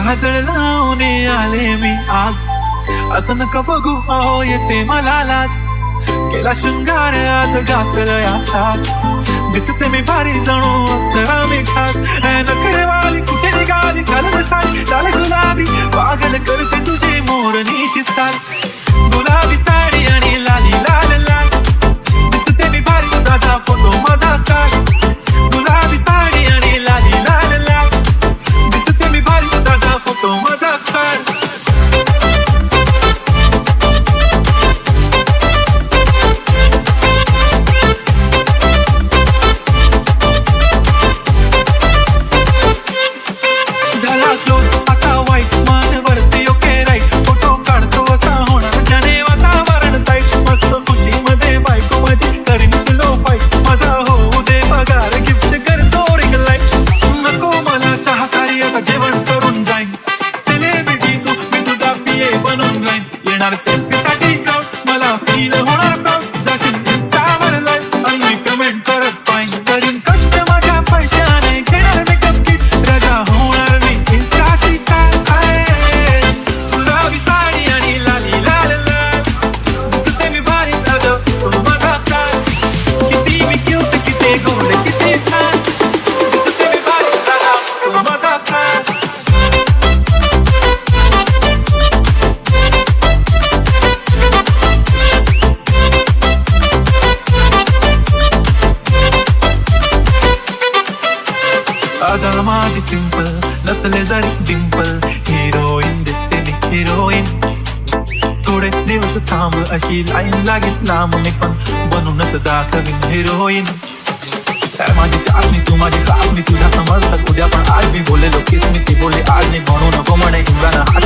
काजळ लावून आले मी आज, असं नका बघू अहो येते मला लाज. केला शृंगार आज घातलं या साथ, दिसते मी भारी जणू अप्सरा मी खास. नखरेवाली कुठे निघाली घालत साडी लाल गुलाबी, पागल करते तुझे मोरनीशी चाल. गुलाबी साडी आणि लाली लाल लाल, दिसते मी भारी ताजा फोटो माझा काढ. गुलाबी साडी आणि लाली लाल लाल, दिसते मी भारी ताजा फोटो माझा काढ. माझी सिंपल नसले जरी डिंपल, हिरोईन दिसते मी हिरोईन. थोडे दिवस थांब अशी लाईन लागेल लांब, मी पण बनूनच दाखवीन हिरोईन. माझी चाचणी तू माझी कापणी, तुझ्या समजतात उद्या पण आज मी बोललेलो किस मी ती बोलली आज मी म्हणू नको म्हणे इंद्रानं.